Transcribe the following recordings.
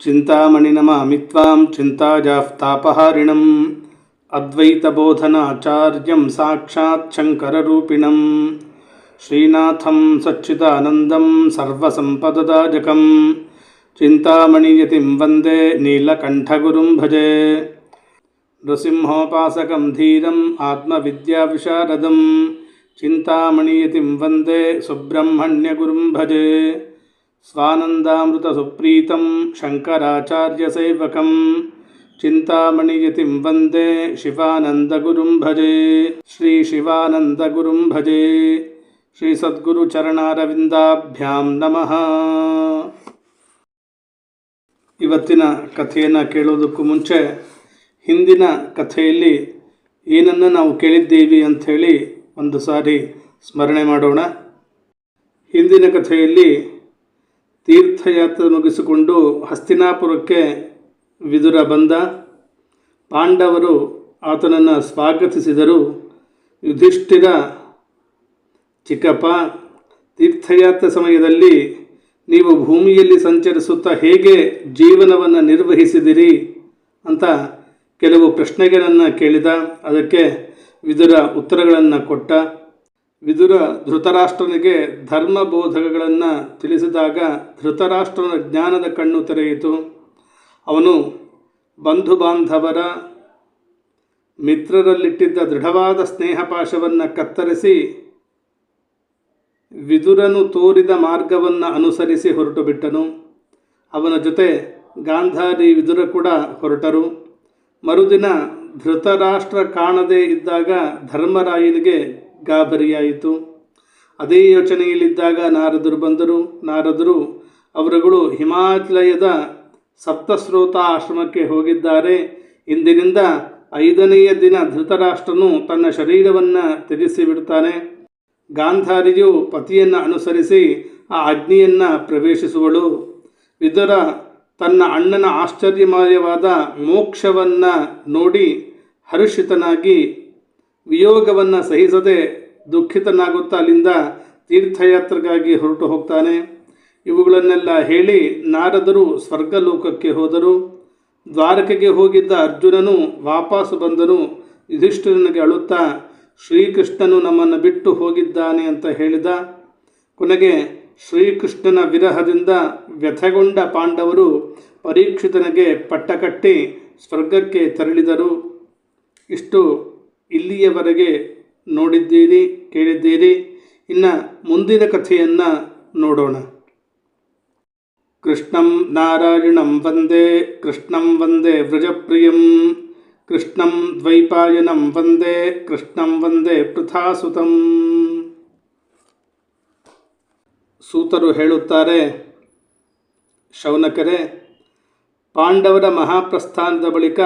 ಚಿಂತಾಮಣಿನಮಾಮಿ ತ್ವಾಂ ಚಿಂತಾಜಾಫ್ತಾಪಹಾರಿಣಂ ಅದ್ವೈತಬೋಧನಾಚಾರ್ಯಂ ಸಾಕ್ಷಾತ್ ಶಂಕರರೂಪಿಣಂ ಶ್ರೀನಾಥಂ ಸಚ್ಚಿದಾನಂದಂ ಸರ್ವಸಂಪದದಾಯಕಂ ಚಿಂತಾಮಣಿಯತಿಂ ವಂದೇ ನೀಲಕಂಠಗುರುಂ ಭಜೆ. ನೃಸಿಂಹೋಪಾಸಕಂ ಧೀರಂ ಆತ್ಮವಿದ್ಯಾವಿಶಾರದಂ ಚಿಂತಾಮಣಿಯತಿಂ ವಂದೇ ಸುಬ್ರಹ್ಮಣ್ಯಗುರುಂ ಭಜೆ. ಸ್ವಾನಂದಾಮೃತ ಸುಪ್ರೀತಂ ಶಂಕರಾಚಾರ್ಯಸೇವಕಂ ಚಿಂತಾಮಣಿಯತಿಂ ವಂದೇ ಶಿವಾನಂದಗುರುಂ ಭಜೆ. ಶ್ರೀ ಶಿವಾನಂದಗುರುಂ ಭಜೆ. ಶ್ರೀ ಸದ್ಗುರು ಚರಣಾರವಿಂದಾಭ್ಯಾಂ ನಮಃ. ಇವತ್ತಿನ ಕಥೆಯನ್ನು ಕೇಳೋದಕ್ಕೂ ಮುಂಚೆ ಹಿಂದಿನ ಕಥೆಯಲ್ಲಿ ಏನನ್ನು ನಾವು ಕೇಳಿದ್ದೀವಿ ಅಂಥೇಳಿ ಒಂದು ಸಾರಿ ಸ್ಮರಣೆ ಮಾಡೋಣ. ಹಿಂದಿನ ಕಥೆಯಲ್ಲಿ ತೀರ್ಥಯಾತ್ರೆ ಮುಗಿಸಿಕೊಂಡು ಹಸ್ತಿನಾಪುರಕ್ಕೆ ವಿದುರ ಬಂದ. ಪಾಂಡವರು ಆತನನ್ನು ಸ್ವಾಗತಿಸಿದರು. ಯುಧಿಷ್ಠಿರ, ಚಿಕ್ಕಪ್ಪ, ತೀರ್ಥಯಾತ್ರೆ ಸಮಯದಲ್ಲಿ ನೀವು ಭೂಮಿಯಲ್ಲಿ ಸಂಚರಿಸುತ್ತಾ ಹೇಗೆ ಜೀವನವನ್ನು ನಿರ್ವಹಿಸಿದಿರಿ ಅಂತ ಕೆಲವು ಪ್ರಶ್ನೆಗಳನ್ನು ಕೇಳಿದ. ಅದಕ್ಕೆ ವಿದುರ ಉತ್ತರಗಳನ್ನು ಕೊಟ್ಟ. ವಿದುರ ಧೃತರಾಷ್ಟ್ರನಿಗೆ ಧರ್ಮಬೋಧಗಳನ್ನು ತಿಳಿಸಿದಾಗ ಧೃತರಾಷ್ಟ್ರನ ಜ್ಞಾನದ ಕಣ್ಣು ತೆರೆಯಿತು. ಅವನು ಬಂಧು ಬಾಂಧವರ ಮಿತ್ರರಲ್ಲಿಟ್ಟಿದ್ದ ದೃಢವಾದ ಸ್ನೇಹಪಾಶವನ್ನು ಕತ್ತರಿಸಿ ವಿದುರನು ತೋರಿದ ಮಾರ್ಗವನ್ನು ಅನುಸರಿಸಿ ಹೊರಟು ಬಿಟ್ಟನು. ಅವನ ಜೊತೆ ಗಾಂಧಾರಿ ವಿದುರ ಕೂಡ ಹೊರಟರು. ಮರುದಿನ ಧೃತರಾಷ್ಟ್ರ ಕಾಣದೇ ಇದ್ದಾಗ ಧರ್ಮರಾಯನಿಗೆ ಗಾಬರಿಯಾಯಿತು. ಅದೇ ಯೋಚನೆಯಲ್ಲಿದ್ದಾಗ ನಾರದರು ಬಂದರು. ನಾರದರು ಅವರುಗಳು ಹಿಮಾಲಯದ ಸಪ್ತಸ್ರೋತ ಆಶ್ರಮಕ್ಕೆ ಹೋಗಿದ್ದಾರೆ. ಇಂದಿನಿಂದ 5ನೆಯ ದಿನ ಧೃತರಾಷ್ಟ್ರನು ತನ್ನ ಶರೀರವನ್ನು ತ್ಯಜಿಸಿಬಿಡ್ತಾನೆ. ಗಾಂಧಾರಿಯು ಪತಿಯನ್ನು ಅನುಸರಿಸಿ ಆ ಅಗ್ನಿಯನ್ನು ಪ್ರವೇಶಿಸುವಳು. ವಿದುರ ತನ್ನ ಅಣ್ಣನ ಆಶ್ಚರ್ಯಮಯವಾದ ಮೋಕ್ಷವನ್ನು ನೋಡಿ ಹರ್ಷಿತನಾಗಿ ವಿಯೋಗವನ್ನು ಸಹಿಸದೆ ದುಃಖಿತನಾಗುತ್ತಾ ಅಲ್ಲಿಂದ ತೀರ್ಥಯಾತ್ರೆಗಾಗಿ ಹೊರಟು ಹೋಗ್ತಾನೆ. ಇವುಗಳನ್ನೆಲ್ಲ ಹೇಳಿ ನಾರದರು ಸ್ವರ್ಗಲೋಕಕ್ಕೆ ಹೋದರು. ದ್ವಾರಕೆಗೆ ಹೋಗಿದ್ದ ಅರ್ಜುನನು ವಾಪಸ್ಸು ಬಂದನು. ಯುಧಿಷ್ಠಿರನಿಗೆ ಅಳುತ್ತಾ ಶ್ರೀಕೃಷ್ಣನು ನಮ್ಮನ್ನು ಬಿಟ್ಟು ಹೋಗಿದ್ದಾನೆ ಅಂತ ಹೇಳಿದ. ಕೊನೆಗೆ ಶ್ರೀಕೃಷ್ಣನ ವಿರಹದಿಂದ ವ್ಯಥೆಗೊಂಡ ಪಾಂಡವರು ಪರೀಕ್ಷಿತನಿಗೆ ಪಟ್ಟ ಕಟ್ಟಿ ಸ್ವರ್ಗಕ್ಕೆ ತೆರಳಿದರು. ಇಷ್ಟು ಇಲ್ಲಿಯವರೆಗೆ ನೋಡಿದ್ದೀರಿ, ಕೇಳಿದ್ದೀರಿ. ಇನ್ನು ಮುಂದಿನ ಕಥೆಯನ್ನು ನೋಡೋಣ. ಕೃಷ್ಣಂ ನಾರಾಯಣಂ ವಂದೇ ಕೃಷ್ಣಂ ವಂದೇ ವ್ರಜಪ್ರಿಯಂ ಕೃಷ್ಣಂ ದ್ವೈಪಾಯನಂ ವಂದೇ ಕೃಷ್ಣಂ ವಂದೇ ಪೃಥಾಸುತಂ. ಸೂತರು ಹೇಳುತ್ತಾರೆ, ಶೌನಕರೇ, ಪಾಂಡವರ ಮಹಾಪ್ರಸ್ಥಾನದ ಬಳಿಕ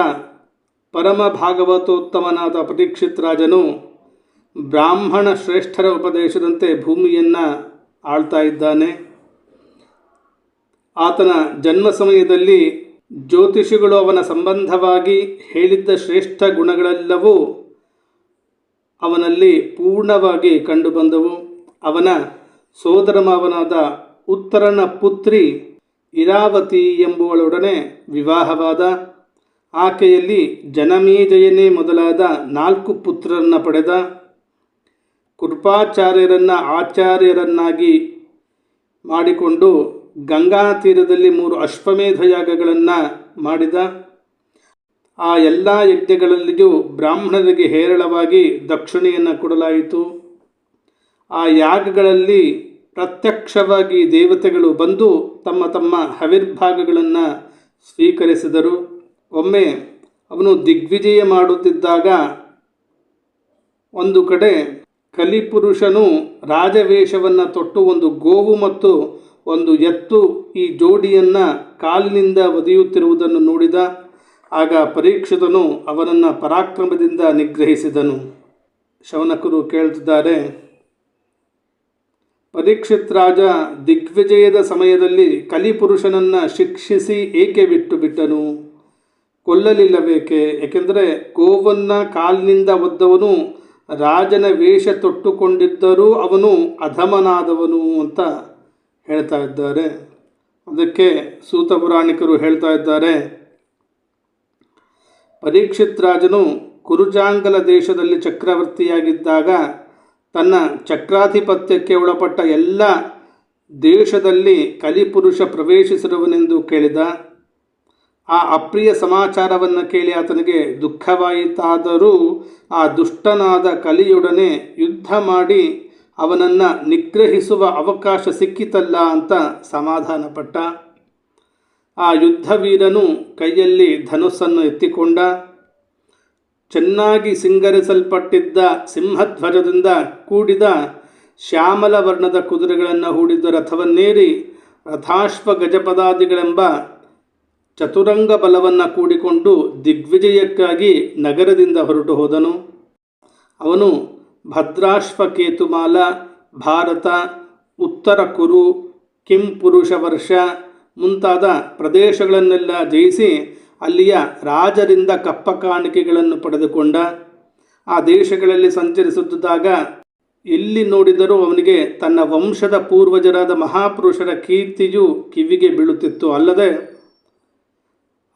ಪರಮ ಭಾಗವತೋತ್ತಮನಾದ ಪರೀಕ್ಷಿತ್ ರಾಜನು ಬ್ರಾಹ್ಮಣ ಶ್ರೇಷ್ಠರ ಉಪದೇಶದಂತೆ ಭೂಮಿಯನ್ನು ಆಳ್ತಾ ಇದ್ದಾನೆ. ಆತನ ಜನ್ಮ ಸಮಯದಲ್ಲಿ ಜ್ಯೋತಿಷಿಗಳು ಅವನ ಸಂಬಂಧವಾಗಿ ಹೇಳಿದ್ದ ಶ್ರೇಷ್ಠ ಗುಣಗಳೆಲ್ಲವೂ ಅವನಲ್ಲಿ ಪೂರ್ಣವಾಗಿ ಕಂಡುಬಂದವು. ಅವನ ಸೋದರ ಮಾವನಾದ ಉತ್ತರನ ಪುತ್ರಿ ಇರಾವತಿ ಎಂಬುವಳೊಡನೆ ವಿವಾಹವಾದ. ಆಕೆಯಲ್ಲಿ ಜನಮೇಜಯನೇ ಮೊದಲಾದ 4 ಪುತ್ರರನ್ನು ಪಡೆದ. ಕೃಪಾಚಾರ್ಯರನ್ನು ಆಚಾರ್ಯರನ್ನಾಗಿ ಮಾಡಿಕೊಂಡು ಗಂಗಾ ತೀರದಲ್ಲಿ 3 ಅಶ್ವಮೇಧ ಯಾಗಗಳನ್ನು ಮಾಡಿದ. ಆ ಎಲ್ಲ ಯಜ್ಞಗಳಲ್ಲಿಯೂ ಬ್ರಾಹ್ಮಣರಿಗೆ ಹೇರಳವಾಗಿ ದಕ್ಷಿಣೆಯನ್ನು ಕೊಡಲಾಯಿತು. ಆ ಯಾಗಗಳಲ್ಲಿ ಪ್ರತ್ಯಕ್ಷವಾಗಿ ದೇವತೆಗಳು ಬಂದು ತಮ್ಮ ತಮ್ಮ ಹವಿರ್ಭಾಗಗಳನ್ನು ಸ್ವೀಕರಿಸಿದರು. ಒಮ್ಮೆ ಅವನು ದಿಗ್ವಿಜಯ ಮಾಡುತ್ತಿದ್ದಾಗ ಒಂದು ಕಡೆ ಕಲಿಪುರುಷನು ರಾಜವೇಷವನ್ನು ತೊಟ್ಟು ಒಂದು ಗೋವು ಮತ್ತು ಒಂದು ಎತ್ತು ಈ ಜೋಡಿಯನ್ನು ಕಾಲಿನಿಂದ ಒದೆಯುತ್ತಿರುವುದನ್ನು ನೋಡಿದ. ಆಗ ಪರೀಕ್ಷಿತನು ಅವನನ್ನು ಪರಾಕ್ರಮದಿಂದ ನಿಗ್ರಹಿಸಿದನು. ಶೌನಕರು ಕೇಳುತ್ತಿದ್ದಾರೆ, ಪರೀಕ್ಷಿತ್ ರಾಜ ದಿಗ್ವಿಜಯದ ಸಮಯದಲ್ಲಿ ಕಲಿಪುರುಷನನ್ನು ಶಿಕ್ಷಿಸಿ ಏಕೆ ಬಿಟ್ಟು ಬಿಟ್ಟನು? ಕೊಲ್ಲಲಿಲ್ಲಬೇಕೆ? ಏಕೆಂದರೆ ಗೋವನ್ನು ಕಾಲಿನಿಂದ ಒದ್ದವನು ರಾಜನ ವೇಷ ತೊಟ್ಟುಕೊಂಡಿದ್ದರೂ ಅವನು ಅಧಮನಾದವನು ಅಂತ ಹೇಳ್ತಾ ಇದ್ದಾರೆ. ಅದಕ್ಕೆ ಸೂತ ಪುರಾಣಿಕರು ಹೇಳ್ತಾ ಇದ್ದಾರೆ, ಪರೀಕ್ಷಿತ್ ರಾಜನು ಕುರುಜಾಂಗಲ ದೇಶದಲ್ಲಿ ಚಕ್ರವರ್ತಿಯಾಗಿದ್ದಾಗ ತನ್ನ ಚಕ್ರಾಧಿಪತ್ಯಕ್ಕೆ ಒಳಪಟ್ಟ ಎಲ್ಲ ದೇಶದಲ್ಲಿ ಕಲಿಪುರುಷ ಪ್ರವೇಶಿಸಿರುವನೆಂದು ಕೇಳಿದ. ಆ ಅಪ್ರಿಯ ಸಮಾಚಾರವನ್ನು ಕೇಳಿ ಆತನಿಗೆ ದುಃಖವಾಯಿತಾದರೂ ಆ ದುಷ್ಟನಾದ ಕಲಿಯೊಡನೆ ಯುದ್ಧ ಮಾಡಿ ಅವನನ್ನು ನಿಗ್ರಹಿಸುವ ಅವಕಾಶ ಸಿಕ್ಕಿತಲ್ಲ ಅಂತ ಸಮಾಧಾನಪಟ್ಟ. ಆ ಯುದ್ಧವೀರನು ಕೈಯಲ್ಲಿ ಧನುಸ್ಸನ್ನು ಎತ್ತಿಕೊಂಡ. ಚೆನ್ನಾಗಿ ಸಿಂಗರಿಸಲ್ಪಟ್ಟಿದ್ದ ಸಿಂಹಧ್ವಜದಿಂದ ಕೂಡಿದ ಶ್ಯಾಮಲ ವರ್ಣದ ಕುದುರೆಗಳನ್ನು ಹೂಡಿದ ರಥವನ್ನೇರಿ ರಥಾಶ್ವ ಗಜಪದಾದಿಗಳೆಂಬ ಚತುರಂಗ ಬಲವನ್ನು ಕೂಡಿಕೊಂಡು ದಿಗ್ವಿಜಯಕ್ಕಾಗಿ ನಗರದಿಂದ ಹೊರಟು ಹೋದನು. ಅವನು ಭದ್ರಾಶ್ವ ಕೇತುಮಾಲ, ಭಾರತ, ಉತ್ತರ ಕುರು, ಕಿಂಪುರುಷ ವರ್ಷ ಮುಂತಾದ ಪ್ರದೇಶಗಳನ್ನೆಲ್ಲ ಜಯಿಸಿ ಅಲ್ಲಿಯ ರಾಜರಿಂದ ಕಪ್ಪ ಕಾಣಿಕೆಗಳನ್ನು ಪಡೆದುಕೊಂಡ. ಆ ದೇಶಗಳಲ್ಲಿ ಸಂಚರಿಸುತ್ತಿದ್ದಾಗ ಎಲ್ಲಿ ನೋಡಿದರೂ ಅವನಿಗೆ ತನ್ನ ವಂಶದ ಪೂರ್ವಜರಾದ ಮಹಾಪುರುಷರ ಕೀರ್ತಿಯು ಕಿವಿಗೆ ಬೀಳುತ್ತಿತ್ತು. ಅಲ್ಲದೆ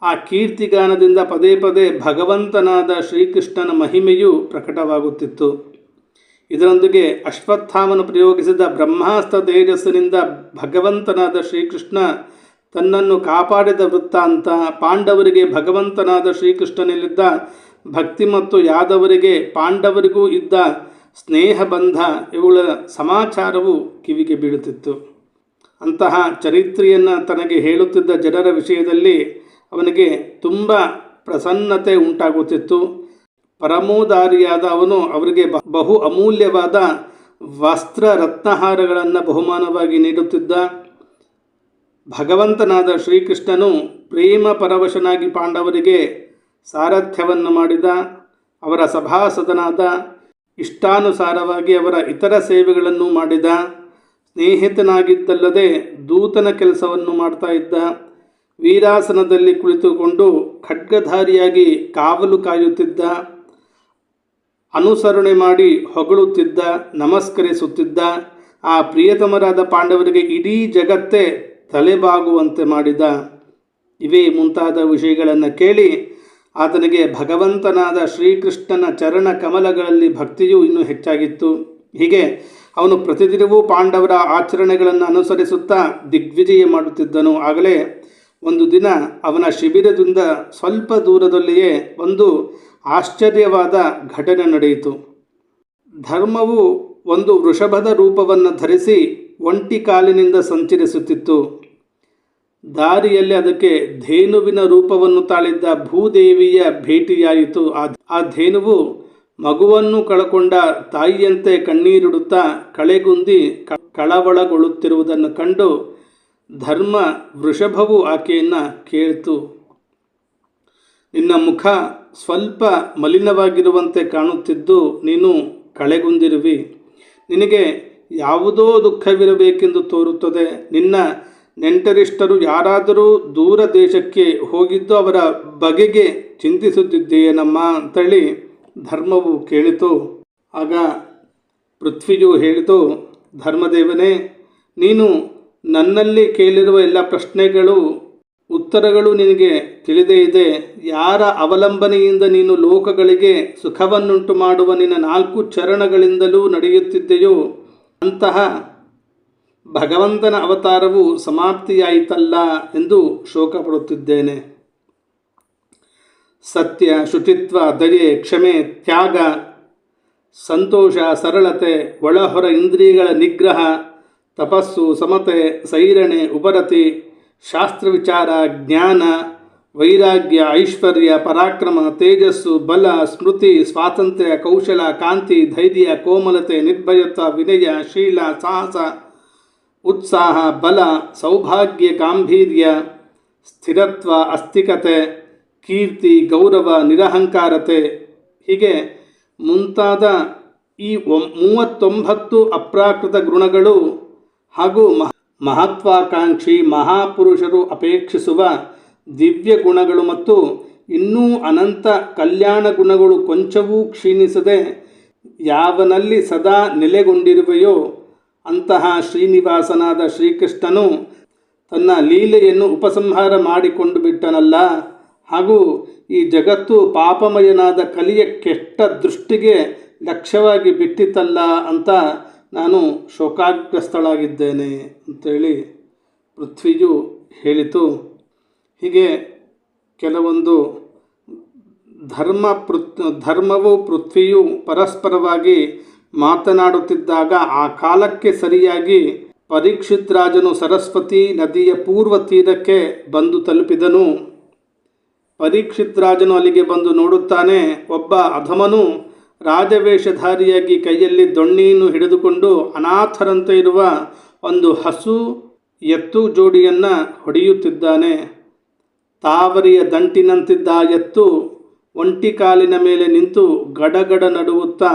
ಆ ಕೀರ್ತಿಗಾನದಿಂದ ಪದೇ ಪದೇ ಭಗವಂತನಾದ ಶ್ರೀಕೃಷ್ಣನ ಮಹಿಮೆಯು ಪ್ರಕಟವಾಗುತ್ತಿತ್ತು. ಇದರೊಂದಿಗೆ ಅಶ್ವತ್ಥಾಮನು ಪ್ರಯೋಗಿಸಿದ ಬ್ರಹ್ಮಾಸ್ತ್ರ ತೇಜಸ್ಸಿನಿಂದ ಭಗವಂತನಾದ ಶ್ರೀಕೃಷ್ಣ ತನ್ನನ್ನು ಕಾಪಾಡಿದ ವೃತ್ತಾಂತ, ಪಾಂಡವರಿಗೆ ಭಗವಂತನಾದ ಶ್ರೀಕೃಷ್ಣನಲ್ಲಿದ್ದ ಭಕ್ತಿ ಮತ್ತು ಯಾದವರಿಗೆ ಪಾಂಡವರಿಗೂ ಇದ್ದ ಸ್ನೇಹ ಬಂಧ ಇವುಗಳ ಸಮಾಚಾರವು ಕಿವಿಗೆ ಬೀಳುತ್ತಿತ್ತು. ಅಂತಹ ಚರಿತ್ರೆಯನ್ನು ತನಗೆ ಹೇಳುತ್ತಿದ್ದ ಜನರ ವಿಷಯದಲ್ಲಿ ಅವನಿಗೆ ತುಂಬ ಪ್ರಸನ್ನತೆ ಉಂಟಾಗುತ್ತಿತ್ತು. ಪರಮೋದಾರಿಯಾದ ಅವನು ಅವರಿಗೆ ಬಹು ಅಮೂಲ್ಯವಾದ ವಸ್ತ್ರ ರತ್ನಹಾರಗಳನ್ನು ಬಹುಮಾನವಾಗಿ ನೀಡುತ್ತಿದ್ದ. ಭಗವಂತನಾದ ಶ್ರೀಕೃಷ್ಣನು ಪ್ರೇಮ ಪರವಶನಾಗಿ ಪಾಂಡವರಿಗೆ ಸಾರಥ್ಯವನ್ನು ಮಾಡಿದ. ಅವರ ಸಭಾಸದನಾದ, ಇಷ್ಟಾನುಸಾರವಾಗಿ ಅವರ ಇತರ ಸೇವೆಗಳನ್ನು ಮಾಡಿದ. ಸ್ನೇಹಿತನಾಗಿದ್ದಲ್ಲದೆ ದೂತನ ಕೆಲಸವನ್ನು ಮಾಡ್ತಾ ಇದ್ದ. ವೀರಾಸನದಲ್ಲಿ ಕುಳಿತುಕೊಂಡು ಖಡ್ಗಧಾರಿಯಾಗಿ ಕಾವಲು ಕಾಯುತ್ತಿದ್ದ. ಅನುಸರಣೆ ಮಾಡಿ ಹೊಗಳುತ್ತಿದ್ದ, ನಮಸ್ಕರಿಸುತ್ತಿದ್ದ. ಆ ಪ್ರಿಯತಮರಾದ ಪಾಂಡವರಿಗೆ ಇಡೀ ಜಗತ್ತೇ ತಲೆಬಾಗುವಂತೆ ಮಾಡಿದ. ಇವೇ ಮುಂತಾದ ವಿಷಯಗಳನ್ನು ಕೇಳಿ ಆತನಿಗೆ ಭಗವಂತನಾದ ಶ್ರೀಕೃಷ್ಣನ ಚರಣ ಕಮಲಗಳಲ್ಲಿ ಭಕ್ತಿಯೂ ಇನ್ನೂ ಹೆಚ್ಚಾಗಿತ್ತು. ಹೀಗೆ ಅವನು ಪ್ರತಿದಿನವೂ ಪಾಂಡವರ ಆಚರಣೆಗಳನ್ನು ಅನುಸರಿಸುತ್ತಾ ದಿಗ್ವಿಜಯ ಮಾಡುತ್ತಿದ್ದನು. ಆಗಲೇ ಒಂದು ದಿನ ಅವನ ಶಿಬಿರದಿಂದ ಸ್ವಲ್ಪ ದೂರದಲ್ಲಿಯೇ ಒಂದು ಆಶ್ಚರ್ಯವಾದ ಘಟನೆ ನಡೆಯಿತು. ಧರ್ಮವು ಒಂದು ವೃಷಭದ ರೂಪವನ್ನು ಧರಿಸಿ ಒಂಟಿ ಕಾಲಿನಿಂದ ಸಂಚರಿಸುತ್ತಿತ್ತು. ದಾರಿಯಲ್ಲಿ ಅದಕ್ಕೆ ಧೇನುವಿನ ರೂಪವನ್ನು ತಾಳಿದ್ದ ಭೂದೇವಿಯ ಭೇಟಿಯಾಯಿತು. ಆ ಧೇನುವು ಮಗುವನ್ನು ಕಳಕೊಂಡ ತಾಯಿಯಂತೆ ಕಣ್ಣೀರಿಡುತ್ತಾ ಕಳೆಗುಂದಿ ಕಳವಳಗೊಳ್ಳುತ್ತಿರುವುದನ್ನು ಕಂಡು ಧರ್ಮ ವೃಷಭವು ಆಕೆಯನ್ನು ಕೇಳಿತು, ನಿನ್ನ ಮುಖ ಸ್ವಲ್ಪ ಮಲಿನವಾಗಿರುವಂತೆ ಕಾಣುತ್ತಿದ್ದು ನೀನು ಕಳೆಗುಂದಿರುವಿ. ನಿನಗೆ ಯಾವುದೋ ದುಃಖವಿರಬೇಕೆಂದು ತೋರುತ್ತದೆ. ನಿನ್ನ ನೆಂಟರಿಷ್ಟರು ಯಾರಾದರೂ ದೂರ ದೇಶಕ್ಕೆ ಹೋಗಿದ್ದು ಅವರ ಬಗೆಗೆ ಚಿಂತಿಸುತ್ತಿದ್ದೀಯೇನಮ್ಮ ಅಂತೇಳಿ ಧರ್ಮವು ಕೇಳಿತು. ಆಗ ಪೃಥ್ವಿಯು ಹೇಳಿತು, ಧರ್ಮದೇವನೇ, ನೀನು ನನ್ನಲ್ಲಿ ಕೇಳಿರುವ ಎಲ್ಲ ಪ್ರಶ್ನೆಗಳು ಉತ್ತರಗಳು ನಿನಗೆ ತಿಳಿದೇ ಇದೆ. ಯಾರ ಅವಲಂಬನೆಯಿಂದ ನೀನು ಲೋಕಗಳಿಗೆ ಸುಖವನ್ನುಂಟು ಮಾಡುವ ನಿನ್ನ 4 ಚರಣಗಳಿಂದಲೂ ನಡೆಯುತ್ತಿದ್ದೆಯೋ ಅಂತಹ ಭಗವಂತನ ಅವತಾರವು ಸಮಾಪ್ತಿಯಾಯಿತಲ್ಲ ಎಂದು ಶೋಕ ಪಡುತ್ತಿದ್ದೇನೆ. ಸತ್ಯ, ಶುಚಿತ್ವ, ದಯೆ, ಕ್ಷಮೆ, ತ್ಯಾಗ, ಸಂತೋಷ, ಸರಳತೆ, ಒಳಹೊರ ಇಂದ್ರಿಯಗಳ ನಿಗ್ರಹ, ತಪಸ್ಸು, ಸಮತೆ, ಸೈರಣೆ, ಉಪರತಿ, ಶಾಸ್ತ್ರವಿಚಾರ, ಜ್ಞಾನ, ವೈರಾಗ್ಯ, ಐಶ್ವರ್ಯ, ಪರಾಕ್ರಮ, ತೇಜಸ್ಸು, ಬಲ, ಸ್ಮೃತಿ, ಸ್ವಾತಂತ್ರ್ಯ, ಕೌಶಲ, ಕಾಂತಿ, ಧೈರ್ಯ, ಕೋಮಲತೆ, ನಿರ್ಭಯತ್ವ, ವಿನಯ, ಶೀಲ, ಸಾಹಸ, ಉತ್ಸಾಹ, ಬಲ, ಸೌಭಾಗ್ಯ, ಗಾಂಭೀರ್ಯ, ಸ್ಥಿರತ್ವ, ಅಸ್ತಿಕತೆ, ಕೀರ್ತಿ, ಗೌರವ, ನಿರಹಂಕಾರತೆ ಹೀಗೆ ಮುಂತಾದ ಈ 39 ಅಪ್ರಾಕೃತ ಗುಣಗಳು ಹಾಗೂ ಮಹತ್ವಾಕಾಂಕ್ಷಿ ಮಹಾಪುರುಷರು ಅಪೇಕ್ಷಿಸುವ ದಿವ್ಯ ಗುಣಗಳು ಮತ್ತು ಇನ್ನೂ ಅನಂತ ಕಲ್ಯಾಣ ಗುಣಗಳು ಕೊಂಚವೂ ಕ್ಷೀಣಿಸದೆ ಯಾವನಲ್ಲಿ ಸದಾ ನೆಲೆಗೊಂಡಿರುವೆಯೋ ಅಂತಹ ಶ್ರೀನಿವಾಸನಾದ ಶ್ರೀಕೃಷ್ಣನು ತನ್ನ ಲೀಲೆಯನ್ನು ಉಪಸಂಹಾರ ಮಾಡಿಕೊಂಡು ಬಿಟ್ಟನಲ್ಲ, ಹಾಗೂ ಈ ಜಗತ್ತು ಪಾಪಮಯನಾದ ಕಲಿಯ ಕೆಟ್ಟ ದೃಷ್ಟಿಗೆ ಲಕ್ಷ್ಯವಾಗಿ ಬಿಟ್ಟಿತಲ್ಲ ಅಂತ ನಾನು ಶೋಕಾಗ್ರಸ್ತಳಾಗಿದ್ದೇನೆ ಅಂತೇಳಿ ಪೃಥ್ವಿಯು ಹೇಳಿತು. ಹೀಗೆ ಕೆಲವೊಂದು ಧರ್ಮವು ಪೃಥ್ವಿಯು ಪರಸ್ಪರವಾಗಿ ಮಾತನಾಡುತ್ತಿದ್ದಾಗ ಆ ಕಾಲಕ್ಕೆ ಸರಿಯಾಗಿ ಪರೀಕ್ಷಿತ್ ರಾಜನು ಸರಸ್ವತಿ ನದಿಯ ಪೂರ್ವ ತೀರಕ್ಕೆ ಬಂದು ತಲುಪಿದನು. ಪರೀಕ್ಷಿತ್ ರಾಜನು ಅಲ್ಲಿಗೆ ಬಂದು ನೋಡುತ್ತಾನೆ, ಒಬ್ಬ ಅಧಮನು ರಾಜವೇಷಧಾರಿಯಾಗಿ ಕೈಯಲ್ಲಿ ದೊಣ್ಣೆಯನ್ನು ಹಿಡಿದುಕೊಂಡು ಅನಾಥರಂತೆ ಇರುವ ಒಂದು ಹಸು ಎತ್ತು ಜೋಡಿಯನ್ನು ಹೊಡೆಯುತ್ತಿದ್ದಾನೆ. ತಾವರಿಯ ದಂಟಿನಂತಿದ್ದ ಆ ಎತ್ತು ಒಂಟಿ ಕಾಲಿನ ಮೇಲೆ ನಿಂತು ಗಡಗಡ ನಡುಗುತ್ತಾ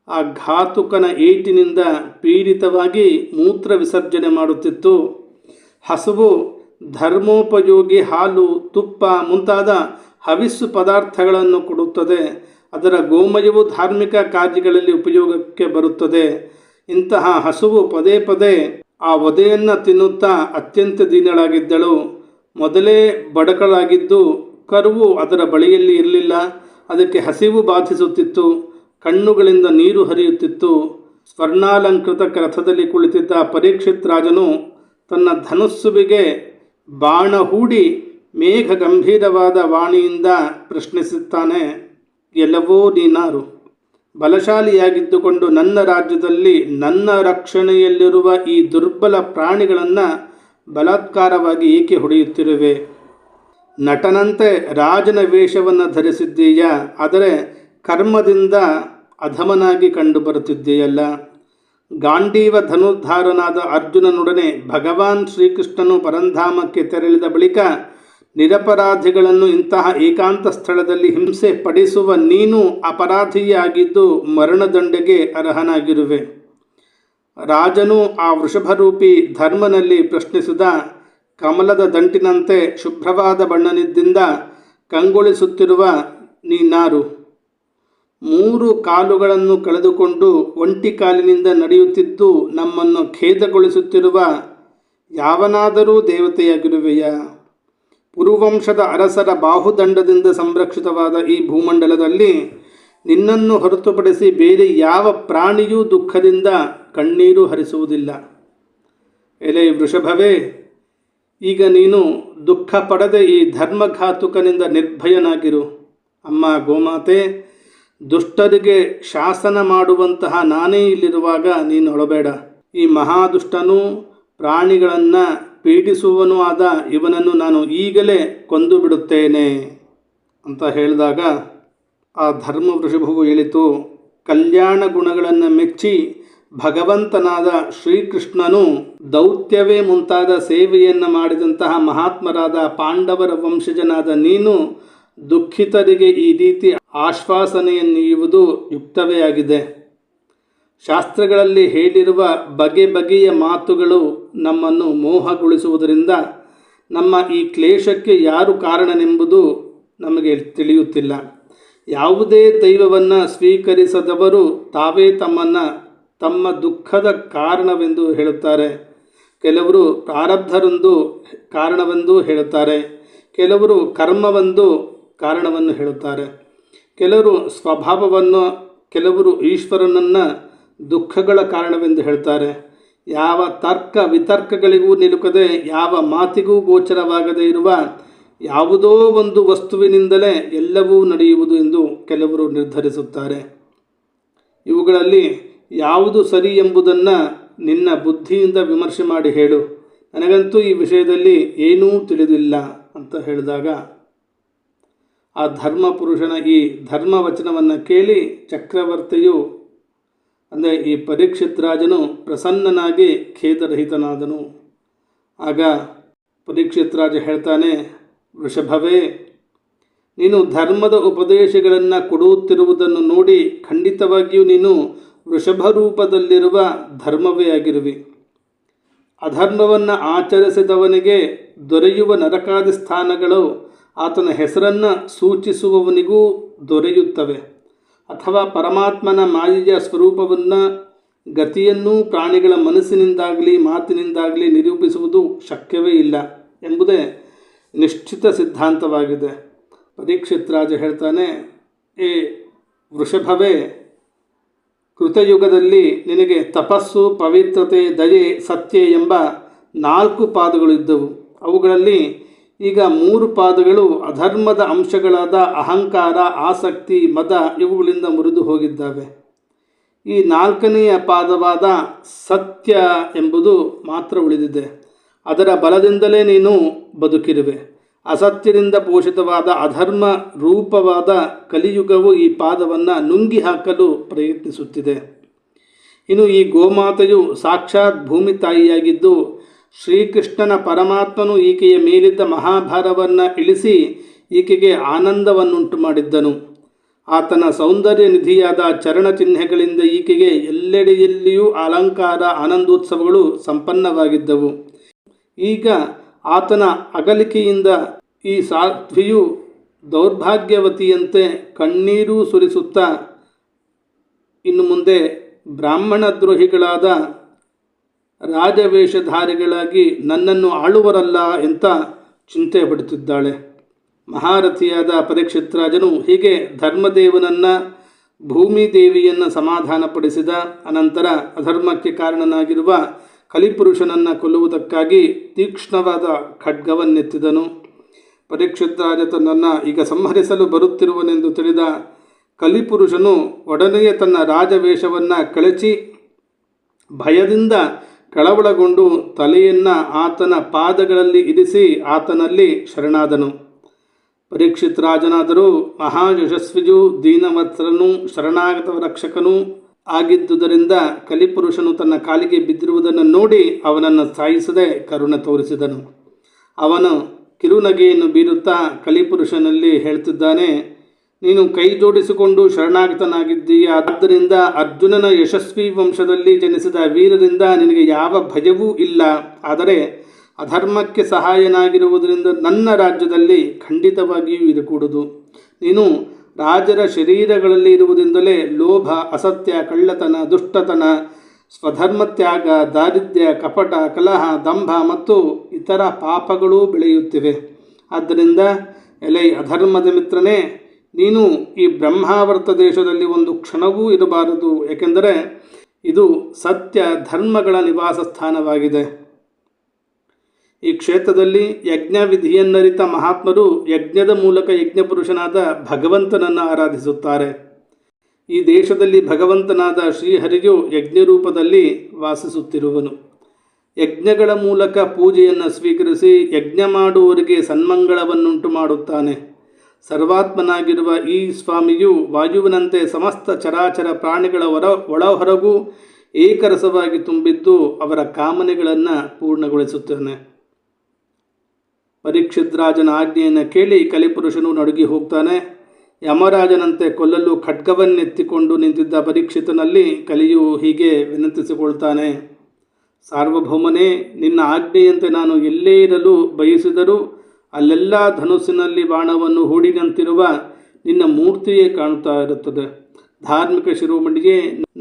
ಆ ಘಾತುಕನ ಏಟಿನಿಂದ ಪೀಡಿತವಾಗಿ ಮೂತ್ರ ವಿಸರ್ಜನೆ ಮಾಡುತ್ತಿತ್ತು. ಹಸುವು ಧರ್ಮೋಪಯೋಗಿ ಹಾಲು, ತುಪ್ಪ ಮುಂತಾದ ಹವಿಸ್ಸು ಪದಾರ್ಥಗಳನ್ನು ಕೊಡುತ್ತದೆ. ಅದರ ಗೋಮಯವು ಧಾರ್ಮಿಕ ಕಾರ್ಯಗಳಲ್ಲಿ ಉಪಯೋಗಕ್ಕೆ ಬರುತ್ತದೆ. ಇಂತಹ ಹಸುವು ಪದೇ ಪದೇ ಆ ವಧೆಯನ್ನು ತಿನ್ನುತ್ತಾ ಅತ್ಯಂತ ದೀನಳಾಗಿದ್ದಳು. ಮೊದಲೇ ಬಡಕಳಾಗಿದ್ದು ಕರುವು ಅದರ ಬಳಿಯಲ್ಲಿ ಇರಲಿಲ್ಲ. ಅದಕ್ಕೆ ಹಸಿವು ಬಾಧಿಸುತ್ತಿತ್ತು, ಕಣ್ಣುಗಳಿಂದ ನೀರು ಹರಿಯುತ್ತಿತ್ತು. ಸ್ವರ್ಣಾಲಂಕೃತ ರಥದಲ್ಲಿ ಕುಳಿತಿದ್ದ ಪರೀಕ್ಷಿತ್ ರಾಜನು ತನ್ನ ಧನುಸ್ಸುವಿಗೆ ಬಾಣ ಹೂಡಿ ಮೇಘ ಗಂಭೀರವಾದ ವಾಣಿಯಿಂದ ಪ್ರಶ್ನಿಸುತ್ತಾನೆ, ಎಲ್ಲವೋ ನೀನಾರು? ಬಲಶಾಲಿಯಾಗಿದ್ದುಕೊಂಡು ನನ್ನ ರಾಜ್ಯದಲ್ಲಿ ನನ್ನ ರಕ್ಷಣೆಯಲ್ಲಿರುವ ಈ ದುರ್ಬಲ ಪ್ರಾಣಿಗಳನ್ನು ಬಲಾತ್ಕಾರವಾಗಿ ಏಕೆ ಹೊಡೆಯುತ್ತಿರುವೆ? ನಟನಂತೆ ರಾಜನ ವೇಷವನ್ನು ಧರಿಸಿದ್ದೀಯ, ಆದರೆ ಕರ್ಮದಿಂದ ಅಧಮನಾಗಿ ಕಂಡು ಬರುತ್ತಿದ್ದೀಯಲ್ಲ. ಗಾಂಡೀವ ಧನುರ್ಧಾರನಾದ ಅರ್ಜುನನೊಡನೆ ಭಗವಾನ್ ಶ್ರೀಕೃಷ್ಣನು ಪರಂಧಾಮಕ್ಕೆ ತೆರಳಿದ ಬಳಿಕ ನಿರಪರಾಧಿಗಳನ್ನು ಇಂತಹ ಏಕಾಂತ ಸ್ಥಳದಲ್ಲಿ ಹಿಂಸೆ ಪಡಿಸುವ ನೀನು ಅಪರಾಧಿಯಾಗಿದ್ದು ಮರಣದಂಡೆಗೆ ಅರ್ಹನಾಗಿರುವೆ. ರಾಜನು ಆ ವೃಷಭರೂಪಿ ಧರ್ಮನಲ್ಲಿ ಪ್ರಶ್ನಿಸಿದ ಕಮಲದ ದಂಟಿನಂತೆ ಶುಭ್ರವಾದ ಬಣ್ಣದಿಂದ ಕಂಗೊಳಿಸುತ್ತಿರುವ ನೀನಾರು? 3 ಕಾಲುಗಳನ್ನು ಕಳೆದುಕೊಂಡು ಒಂಟಿ ಕಾಲಿನಿಂದ ನಡೆಯುತ್ತಿದ್ದು ನಮ್ಮನ್ನು ಖೇದಗೊಳಿಸುತ್ತಿರುವ ಯಾವನಾದರೂ ದೇವತೆಯಾಗಿರುವೆಯಾ? ಪುರುವಂಶದ ಅರಸರ ಬಾಹುದಂಡದಿಂದ ಸಂರಕ್ಷಿತವಾದ ಈ ಭೂಮಂಡಲದಲ್ಲಿ ನಿನ್ನನ್ನು ಹೊರತುಪಡಿಸಿ ಬೇರೆ ಯಾವ ಪ್ರಾಣಿಯೂ ದುಃಖದಿಂದ ಕಣ್ಣೀರು ಹರಿಸುವುದಿಲ್ಲ. ಎಲೆ ವೃಷಭವೇ, ಈಗ ನೀನು ದುಃಖ ಪಡದೆ ಈ ಧರ್ಮಘಾತುಕನಿಂದ ನಿರ್ಭಯನಾಗಿರು. ಅಮ್ಮ ಗೋಮಾತೆ, ದುಷ್ಟರಿಗೆ ಶಾಸನ ಮಾಡುವಂತಹ ನಾನೇ ಇಲ್ಲಿರುವಾಗ ನೀನು ಅಳಬೇಡ. ಈ ಮಹಾದುಷ್ಟನೂ ಪ್ರಾಣಿಗಳನ್ನು ಪೀಡಿಸುವನೂ ಆದ ಇವನನ್ನು ನಾನು ಈಗಲೇ ಕೊಂದು ಬಿಡುತ್ತೇನೆ ಅಂತ ಹೇಳಿದಾಗ ಆ ಧರ್ಮ ವೃಷಭವು ಹೇಳಿತು, ಕಲ್ಯಾಣ ಗುಣಗಳನ್ನು ಮೆಚ್ಚಿ ಭಗವಂತನಾದ ಶ್ರೀಕೃಷ್ಣನು ದೌತ್ಯವೇ ಮುಂತಾದ ಸೇವೆಯನ್ನು ಮಾಡಿದಂತಹ ಮಹಾತ್ಮರಾದ ಪಾಂಡವರ ವಂಶಜನಾದ ನೀನು ದುಃಖಿತರಿಗೆ ಈ ರೀತಿ ಆಶ್ವಾಸನೆಯನ್ನೀಯುವುದು ಯುಕ್ತವೇ ಆಗಿದೆ. ಶಾಸ್ತ್ರಗಳಲ್ಲಿ ಹೇಳಿರುವ ಬಗೆ ಬಗೆಯ ಮಾತುಗಳು ನಮ್ಮನ್ನು ಮೋಹಗೊಳಿಸುವುದರಿಂದ ನಮ್ಮ ಈ ಕ್ಲೇಶಕ್ಕೆ ಯಾರು ಕಾರಣನೆಂಬುದು ನಮಗೆ ತಿಳಿಯುತ್ತಿಲ್ಲ. ಯಾವುದೇ ದೈವವನ್ನು ಸ್ವೀಕರಿಸದವರು ತಾವೇ ತಮ್ಮ ದುಃಖದ ಕಾರಣವೆಂದು ಹೇಳುತ್ತಾರೆ. ಕೆಲವರು ಪ್ರಾರಬ್ಧರೆಂದು ಕಾರಣವೆಂದು ಹೇಳುತ್ತಾರೆ, ಕೆಲವರು ಕರ್ಮವೆಂದು ಕಾರಣವನ್ನು ಹೇಳುತ್ತಾರೆ, ಕೆಲವರು ಸ್ವಭಾವವನ್ನು, ಕೆಲವರು ಈಶ್ವರನನ್ನು ದುಃಖಗಳ ಕಾರಣವೆಂದು ಹೇಳ್ತಾರೆ. ಯಾವ ತರ್ಕ ವಿತರ್ಕಗಳಿಗೂ ನಿಲುಕದೆ, ಯಾವ ಮಾತಿಗೂ ಗೋಚರವಾಗದೇ ಇರುವ ಯಾವುದೋ ಒಂದು ವಸ್ತುವಿನಿಂದಲೇ ಎಲ್ಲವೂ ನಡೆಯುವುದು ಎಂದು ಕೆಲವರು ನಿರ್ಧರಿಸುತ್ತಾರೆ. ಇವುಗಳಲ್ಲಿ ಯಾವುದು ಸರಿ ಎಂಬುದನ್ನು ನಿನ್ನ ಬುದ್ಧಿಯಿಂದ ವಿಮರ್ಶೆ ಮಾಡಿ ಹೇಳು. ನನಗಂತೂ ಈ ವಿಷಯದಲ್ಲಿ ಏನೂ ತಿಳಿದಿಲ್ಲ ಅಂತ ಹೇಳಿದಾಗ ಆ ಧರ್ಮಪುರುಷನ ಈ ಧರ್ಮವಚನವನ್ನು ಕೇಳಿ ಚಕ್ರವರ್ತಿಯು, ಅಂದರೆ ಈ ಪರೀಕ್ಷಿತ್ ರಾಜನು ಪ್ರಸನ್ನನಾಗಿ ಖೇದರಹಿತನಾದನು. ಆಗ ಪರೀಕ್ಷಿತ್ ರಾಜ ಹೇಳ್ತಾನೆ, ವೃಷಭವೇ, ನೀನು ಧರ್ಮದ ಉಪದೇಶಗಳನ್ನು ಕೊಡುತ್ತಿರುವುದನ್ನು ನೋಡಿ ಖಂಡಿತವಾಗಿಯೂ ನೀನು ವೃಷಭ ರೂಪದಲ್ಲಿರುವ ಧರ್ಮವೇ ಆಗಿರುವಿ. ಅಧರ್ಮವನ್ನು ಆಚರಿಸಿದವನಿಗೆ ದೊರೆಯುವ ನರಕಾದಿ ಸ್ಥಾನಗಳು ಆತನ ಹೆಸರನ್ನು ಸೂಚಿಸುವವನಿಗೂ ದೊರೆಯುತ್ತವೆ, ಅಥವಾ ಪರಮಾತ್ಮನ ಮಾಯೆಯ ಸ್ವರೂಪವನ್ನು ಗತಿಯನ್ನು ಪ್ರಾಣಿಗಳ ಮನಸ್ಸಿನಿಂದಾಗಲಿ ಮಾತಿನಿಂದಾಗಲಿ ನಿರೂಪಿಸುವುದು ಶಕ್ಯವೇ ಇಲ್ಲ ಎಂಬುದೇ ನಿಶ್ಚಿತ ಸಿದ್ಧಾಂತವಾಗಿದೆ. ಪರೀಕ್ಷಿತ್ ರಾಜ ಹೇಳ್ತಾನೆ, ಏ ವೃಷಭವೇ, ಕೃತಯುಗದಲ್ಲಿ ನಿನಗೆ ತಪಸ್ಸು, ಪವಿತ್ರತೆ, ದಯೆ, ಸತ್ಯ ಎಂಬ 4 ಪಾದಗಳಿದ್ದವು. ಅವುಗಳಲ್ಲಿ ಈಗ 3 ಪಾದಗಳು ಅಧರ್ಮದ ಅಂಶಗಳಾದ ಅಹಂಕಾರ, ಆಸಕ್ತಿ, ಮದ ಇವುಗಳಿಂದ ಮುರಿದು ಹೋಗಿದ್ದಾವೆ. ಈ 4ನೆಯ ಪಾದವಾದ ಸತ್ಯ ಎಂಬುದು ಮಾತ್ರ ಉಳಿದಿದೆ. ಅದರ ಬಲದಿಂದಲೇ ನೀನು ಬದುಕಿರುವೆ. ಅಸತ್ಯದಿಂದ ಪೋಷಿತವಾದ ಅಧರ್ಮ ರೂಪವಾದ ಕಲಿಯುಗವು ಈ ಪಾದವನ್ನು ನುಂಗಿ ಹಾಕಲು ಪ್ರಯತ್ನಿಸುತ್ತಿದೆ. ಇನ್ನು ಈ ಗೋಮಾತೆಯು ಸಾಕ್ಷಾತ್ ಭೂಮಿ ತಾಯಿಯಾಗಿದ್ದು, ಶ್ರೀಕೃಷ್ಣನ ಪರಮಾತ್ಮನು ಈಕೆಯ ಮೇಲಿದ್ದ ಮಹಾಭಾರವನ್ನು ಇಳಿಸಿ ಈಕೆಗೆ ಆನಂದವನ್ನುಂಟು ಮಾಡಿದ್ದನು. ಆತನ ಸೌಂದರ್ಯ ನಿಧಿಯಾದ ಚರಣ ಚಿಹ್ನೆಗಳಿಂದ ಈಕೆಗೆ ಎಲ್ಲೆಡೆಯಲ್ಲಿಯೂ ಅಲಂಕಾರ, ಆನಂದೋತ್ಸವಗಳು ಸಂಪನ್ನವಾಗಿದ್ದವು. ಈಗ ಆತನ ಅಗಲಿಕೆಯಿಂದ ಈ ಸಾಧ್ವಿಯು ದೌರ್ಭಾಗ್ಯವತಿಯಂತೆ ಕಣ್ಣೀರು ಸುರಿಸುತ್ತಾ ಇನ್ನು ಮುಂದೆ ಬ್ರಾಹ್ಮಣ ದ್ರೋಹಿಗಳಾದ ರಾಜವೇಷಧಾರಿಗಳಾಗಿ ನನ್ನನ್ನು ಆಳುವರಲ್ಲ ಅಂತ ಚಿಂತೆ ಪಡುತ್ತಿದ್ದಾಳೆ. ಮಹಾರಥಿಯಾದ ಪರೀಕ್ಷಿತ್ ರಾಜನು ಹೀಗೆ ಧರ್ಮದೇವನನ್ನು, ಭೂಮಿ ದೇವಿಯನ್ನು ಸಮಾಧಾನಪಡಿಸಿದ ಅನಂತರ ಅಧರ್ಮಕ್ಕೆ ಕಾರಣನಾಗಿರುವ ಕಲಿಪುರುಷನನ್ನು ಕೊಲ್ಲುವುದಕ್ಕಾಗಿ ತೀಕ್ಷ್ಣವಾದ ಖಡ್ಗವನ್ನೆತ್ತಿದನು. ಪರೀಕ್ಷಿತ್ ರಾಜ ತನ್ನನ್ನು ಈಗ ಸಂಹರಿಸಲು ಬರುತ್ತಿರುವನೆಂದು ತಿಳಿದ ಕಲಿಪುರುಷನು ಒಡನೆಯೇ ತನ್ನ ರಾಜವೇಷವನ್ನು ಕಳಚಿ ಭಯದಿಂದ ಕಳವಳಗೊಂಡು ತಲೆಯನ್ನು ಆತನ ಪಾದಗಳಲ್ಲಿ ಇರಿಸಿ ಆತನಲ್ಲಿ ಶರಣಾದನು. ಪರೀಕ್ಷಿತ್ ರಾಜನಾದರೂ ಮಹಾಯಶಸ್ವಿಯೂ ದೀನವತ್ಸರನೂ ಶರಣಾಗತ ರಕ್ಷಕನೂ ಆಗಿದ್ದುದರಿಂದ ಕಲಿಪುರುಷನು ತನ್ನ ಕಾಲಿಗೆ ಬಿದ್ದಿರುವುದನ್ನು ನೋಡಿ ಅವನನ್ನು ಸಾಯಿಸದೆ ಕರುಣೆ ತೋರಿಸಿದನು. ಅವನು ಕಿರುನಗೆಯನ್ನು ಬೀರುತ್ತಾ ಕಲಿಪುರುಷನಲ್ಲಿ ಹೇಳ್ತಿದ್ದಾನೆ, ನೀನು ಕೈ ಜೋಡಿಸಿಕೊಂಡು ಶರಣಾಗತನಾಗಿದ್ದೀಯ. ಆದ್ದರಿಂದ ಅರ್ಜುನನ ಯಶಸ್ವಿ ವಂಶದಲ್ಲಿ ಜನಿಸಿದ ವೀರರಿಂದ ನಿನಗೆ ಯಾವ ಭಯವೂ ಇಲ್ಲ. ಆದರೆ ಅಧರ್ಮಕ್ಕೆ ಸಹಾಯನಾಗಿರುವುದರಿಂದ ನನ್ನ ರಾಜ್ಯದಲ್ಲಿ ಖಂಡಿತವಾಗಿಯೂ ಇರಕೂಡದು. ನೀನು ರಾಜರ ಶರೀರಗಳಲ್ಲಿ ಇರುವುದರಿಂದಲೇ ಲೋಭ, ಅಸತ್ಯ, ಕಳ್ಳತನ, ದುಷ್ಟತನ, ಸ್ವಧರ್ಮತ್ಯಾಗ, ದಾರಿದ್ರ್ಯ, ಕಪಟ, ಕಲಹ, ದಂಭ ಮತ್ತು ಇತರ ಪಾಪಗಳೂ ಬೆಳೆಯುತ್ತಿವೆ. ಆದ್ದರಿಂದ ಎಲೈ ಅಧರ್ಮದ ಮಿತ್ರನೇ, ನೀನು ಈ ಬ್ರಹ್ಮಾವರ್ತ ದೇಶದಲ್ಲಿ ಒಂದು ಕ್ಷಣವೂ ಇರಬಾರದು. ಏಕೆಂದರೆ ಇದು ಸತ್ಯ ಧರ್ಮಗಳ ನಿವಾಸ ಸ್ಥಾನವಾಗಿದೆ. ಈ ಕ್ಷೇತ್ರದಲ್ಲಿ ಯಜ್ಞ ವಿಧಿಯನ್ನರಿತ ಮಹಾತ್ಮರು ಯಜ್ಞದ ಮೂಲಕ ಯಜ್ಞಪುರುಷನಾದ ಭಗವಂತನನ್ನು ಆರಾಧಿಸುತ್ತಾರೆ. ಈ ದೇಶದಲ್ಲಿ ಭಗವಂತನಾದ ಶ್ರೀಹರಿಯು ಯಜ್ಞರೂಪದಲ್ಲಿ ವಾಸಿಸುತ್ತಿರುವನು. ಯಜ್ಞಗಳ ಮೂಲಕ ಪೂಜೆಯನ್ನು ಸ್ವೀಕರಿಸಿ ಯಜ್ಞ ಮಾಡುವವರಿಗೆ ಸನ್ಮಂಗಳವನ್ನುಂಟು ಮಾಡುತ್ತಾನೆ. ಸರ್ವಾತ್ಮನಾಗಿರುವ ಈ ಸ್ವಾಮಿಯು ವಾಯುವಿನಂತೆ ಸಮಸ್ತ ಚರಾಚರ ಪ್ರಾಣಿಗಳ ಒಳಹೊರಗೂ ಏಕರಸವಾಗಿ ತುಂಬಿದ್ದು ಅವರ ಕಾಮನೆಗಳನ್ನು ಪೂರ್ಣಗೊಳಿಸುತ್ತಾನೆ. ಪರೀಕ್ಷಿತ್ ರಾಜನ ಆಜ್ಞೆಯನ್ನು ಕೇಳಿ ಕಲಿಪುರುಷನು ನಡುಗಿ ಹೋಗ್ತಾನೆ. ಯಮರಾಜನಂತೆ ಕೊಲ್ಲಲು ಖಡ್ಗವನ್ನೆತ್ತಿಕೊಂಡು ನಿಂತಿದ್ದ ಪರೀಕ್ಷಿತನಲ್ಲಿ ಕಲಿಯು ಹೀಗೆ ವಿನಂತಿಸಿಕೊಳ್ತಾನೆ, ಸಾರ್ವಭೌಮನೇ, ನಿನ್ನ ಆಜ್ಞೆಯಂತೆ ನಾನು ಎಲ್ಲೇ ಇರಲು ಬಯಸಿದರೂ ಅಲ್ಲೆಲ್ಲ ಧನುಸ್ಸಿನಲ್ಲಿ ಬಾಣವನ್ನು ಹೂಡಿದಂತಿರುವ ನಿನ್ನ ಮೂರ್ತಿಯೇ ಕಾಣುತ್ತಾ ಇರುತ್ತದೆ. ಧಾರ್ಮಿಕ ಶಿರೋಮಣಿಯೇ,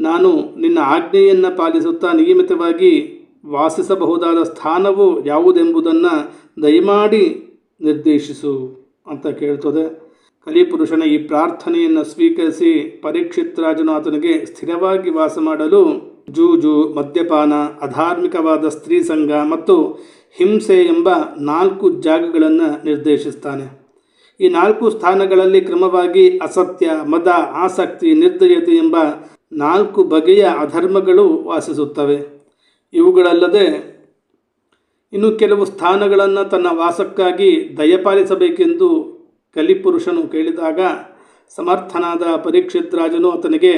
ನಾನು ನಿನ್ನ ಆಜ್ಞೆಯನ್ನು ಪಾಲಿಸುತ್ತಾ ನಿಯಮಿತವಾಗಿ ವಾಸಿಸಬಹುದಾದ ಸ್ಥಾನವು ಯಾವುದೆಂಬುದನ್ನು ದಯಮಾಡಿ ನಿರ್ದೇಶಿಸು ಅಂತ ಕೇಳ್ತದೆ. ಕಲಿಪುರುಷನ ಈ ಪ್ರಾರ್ಥನೆಯನ್ನು ಸ್ವೀಕರಿಸಿ ಪರೀಕ್ಷಿತ್ ರಾಜನು ಆತನಿಗೆ ಸ್ಥಿರವಾಗಿ ವಾಸ ಮಾಡಲು ಜೂಜು, ಮದ್ಯಪಾನ, ಅಧಾರ್ಮಿಕವಾದ ಸ್ತ್ರೀ ಸಂಘ ಮತ್ತು ಹಿಂಸೆ ಎಂಬ 4 ಜಾಗಗಳನ್ನು ನಿರ್ದೇಶಿಸ್ತಾನೆ. ಈ 4 ಸ್ಥಾನಗಳಲ್ಲಿ ಕ್ರಮವಾಗಿ ಅಸತ್ಯ, ಮದ, ಆಸಕ್ತಿ, ನಿರ್ದಯತೆ ಎಂಬ 4 ಬಗೆಯ ಅಧರ್ಮಗಳು ವಾಸಿಸುತ್ತವೆ. ಇವುಗಳಲ್ಲದೆ ಇನ್ನು ಕೆಲವು ಸ್ಥಾನಗಳನ್ನು ತನ್ನ ವಾಸಕ್ಕಾಗಿ ದಯಪಾಲಿಸಬೇಕೆಂದು ಕಲಿಪುರುಷನು ಕೇಳಿದಾಗ ಸಮರ್ಥನಾದ ಪರೀಕ್ಷಿತ್ ರಾಜನು ಆತನಿಗೆ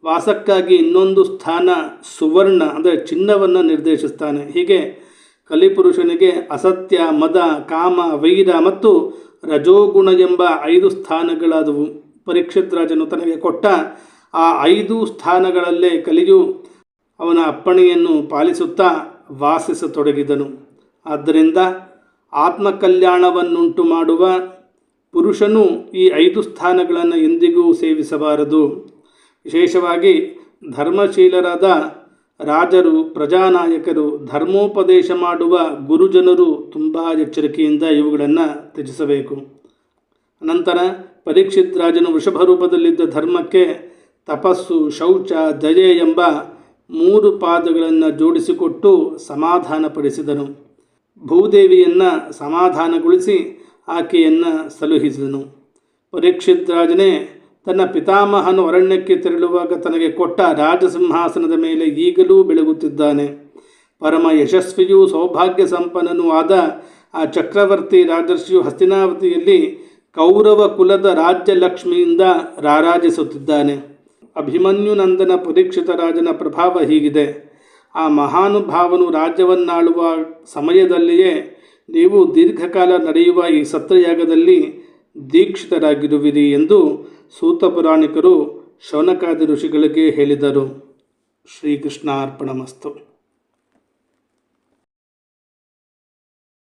ವಾಸಕ್ಕಾಗಿ ಇನ್ನೊಂದು ಸ್ಥಾನ ಸುವರ್ಣ ಅಂದರೆ ಚಿನ್ನವನ್ನು ನಿರ್ದೇಶಿಸ್ತಾನೆ. ಹೀಗೆ ಕಲಿಪುರುಷನಿಗೆ ಅಸತ್ಯ, ಮದ, ಕಾಮ, ವೈರ ಮತ್ತು ರಜೋಗುಣ ಎಂಬ 5 ಸ್ಥಾನಗಳಾದವು. ಪರೀಕ್ಷಿತ್ ರಾಜನು ತನಗೆ ಕೊಟ್ಟ ಆ 5 ಸ್ಥಾನಗಳಲ್ಲೇ ಕಲಿಯು ಅವನ ಅಪ್ಪಣೆಯನ್ನು ಪಾಲಿಸುತ್ತಾ ವಾಸಿಸತೊಡಗಿದನು. ಆದ್ದರಿಂದ ಆತ್ಮಕಲ್ಯಾಣವನ್ನುಂಟು ಮಾಡುವ ಪುರುಷನು ಈ 5 ಸ್ಥಾನಗಳನ್ನು ಎಂದಿಗೂ ಸೇವಿಸಬಾರದು. ವಿಶೇಷವಾಗಿ ಧರ್ಮಶೀಲರಾದ ರಾಜರು, ಪ್ರಜಾನಾಯಕರು, ಧರ್ಮೋಪದೇಶ ಮಾಡುವ ಗುರುಜನರು ತುಂಬ ಎಚ್ಚರಿಕೆಯಿಂದ ಇವುಗಳನ್ನು ತ್ಯಜಿಸಬೇಕು. ನಂತರ ಪರೀಕ್ಷಿತ್ ರಾಜನು ವೃಷಭ ರೂಪದಲ್ಲಿದ್ದ ಧರ್ಮಕ್ಕೆ ತಪಸ್ಸು, ಶೌಚ, ದಯೆ ಎಂಬ 3 ಪಾದಗಳನ್ನು ಜೋಡಿಸಿಕೊಟ್ಟು ಸಮಾಧಾನಪಡಿಸಿದನು. ಭೂದೇವಿಯನ್ನು ಸಮಾಧಾನಗೊಳಿಸಿ ಆಕೆಯನ್ನು ಸಲುಹಿಸಿದನು. ಪರೀಕ್ಷಿತ್ ರಾಜನೇ ತನ್ನ ಪಿತಾಮಹನು ಅರಣ್ಯಕ್ಕೆ ತೆರಳುವಾಗ ತನಗೆ ಕೊಟ್ಟ ರಾಜಸಿಂಹಾಸನದ ಮೇಲೆ ಈಗಲೂ ಬೆಳಗುತ್ತಿದ್ದಾನೆ. ಪರಮ ಯಶಸ್ವಿಯೂ ಸೌಭಾಗ್ಯ ಸಂಪನ್ನನೂ ಆದ ಆ ಚಕ್ರವರ್ತಿ ರಾಜರ್ಷಿಯು ಹಸ್ತಿನಾವತಿಯಲ್ಲಿ ಕೌರವ ಕುಲದ ರಾಜ್ಯಲಕ್ಷ್ಮಿಯಿಂದ ರಾರಾಜಿಸುತ್ತಿದ್ದಾನೆ. ಅಭಿಮನ್ಯುನಂದನ ಪರೀಕ್ಷಿತ ರಾಜನ ಪ್ರಭಾವ ಹೀಗಿದೆ. ಆ ಮಹಾನುಭಾವನು ರಾಜ್ಯವನ್ನಾಳುವ ಸಮಯದಲ್ಲಿಯೇ ನೀವು ದೀರ್ಘಕಾಲ ನಡೆಯುವ ಈ ಸತ್ರಯಾಗದಲ್ಲಿ ದೀಕ್ಷಿತರಾಗಿರುವಿರಿ ಎಂದು ಸೂತ ಪುರಾಣಿಕರು ಶೌನಕಾದಿ ಋಷಿಗಳಿಗೆ ಹೇಳಿದರು. ಶ್ರೀಕೃಷ್ಣಾರ್ಪಣಮಸ್ತು.